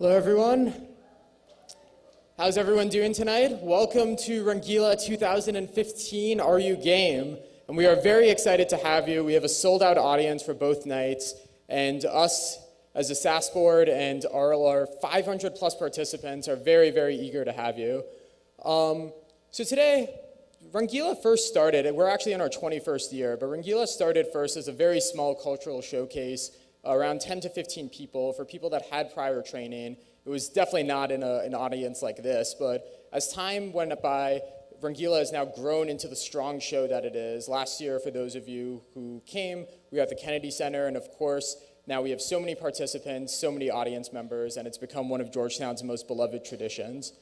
Hello, everyone. How's everyone doing tonight? Welcome to Rangila 2015 Are You Game? And we are very excited to have you. We have a sold-out audience for both nights, and us as a SAS board and our 500 plus participants are very, very eager to have you. So today, Rangila first started, we're actually in our 21st year, but Rangila started first as a very small cultural showcase, around 10 to 15 people, for people that had prior training. It was definitely not in an audience like this, but as time went by, Rangila has now grown into the strong show that it is. Last year, for those of you who came, we were at the Kennedy Center, and of course, now we have so many participants, so many audience members, and it's become one of Georgetown's most beloved traditions.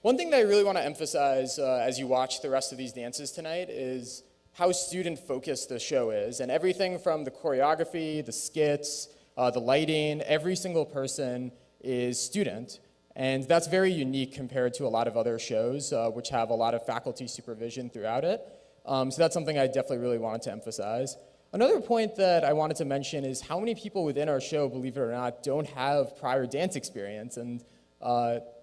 One thing that I really want to emphasize as you watch the rest of these dances tonight is how student-focused the show is, and everything from the choreography, the skits, the lighting, every single person is student, and that's very unique compared to a lot of other shows, which have a lot of faculty supervision throughout it. So that's something I definitely really wanted to emphasize. Another point that I wanted to mention is how many people within our show, believe it or not, don't have prior dance experience, and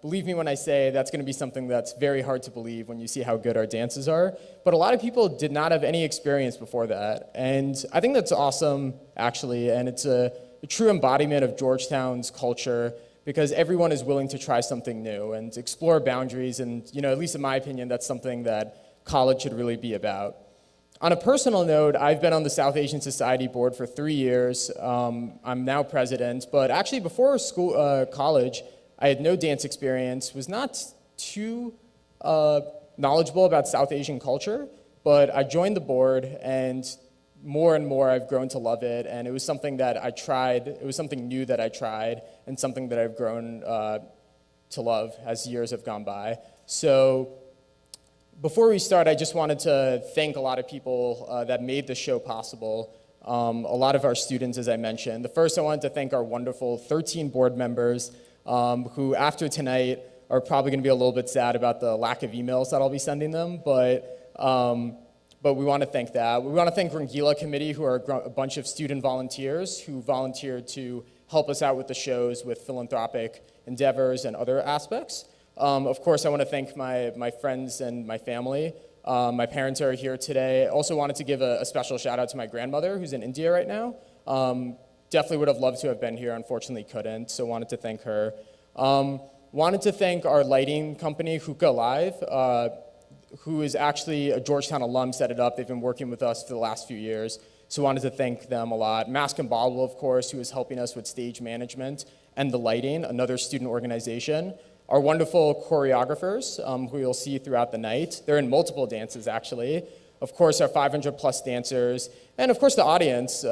believe me when I say that's going to be something that's very hard to believe when you see how good our dances are. But a lot of people did not have any experience before that. And I think that's awesome, actually. And it's a true embodiment of Georgetown's culture because everyone is willing to try something new and explore boundaries. And, at least in my opinion, that's something that college should really be about. On a personal note, I've been on the South Asian Society board for 3 years. I'm now president. But actually, before college, I had no dance experience, was not too knowledgeable about South Asian culture, but I joined the board, and more I've grown to love it, and it was something that I tried, it was something new that I tried, and something that I've grown to love as years have gone by. So before we start, I just wanted to thank a lot of people that made the show possible. A lot of our students, as I mentioned. The first, I wanted to thank our wonderful 13 board members, who after tonight are probably going to be a little bit sad about the lack of emails that I'll be sending them, but we want to thank that. We want to thank Rangila Committee, who are a bunch of student volunteers who volunteered to help us out with the shows with philanthropic endeavors and other aspects. Of course, I want to thank my friends and my family. My parents are here today. I also wanted to give a special shout out to my grandmother, who's in India right now. Definitely would have loved to have been here, unfortunately couldn't, so wanted to thank her. Wanted to thank our lighting company, Hookah Live, who is actually a Georgetown alum, set it up. They've been working with us for the last few years, so wanted to thank them a lot. Mask and Bottle, of course, who is helping us with stage management and the lighting, another student organization. Our wonderful choreographers, who you'll see throughout the night. They're in multiple dances, actually. Of course, our 500 plus dancers, and of course the audience,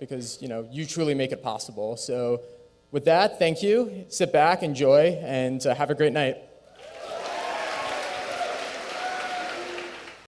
because you truly make it possible. So with that, thank you. Sit back, enjoy, and have a great night.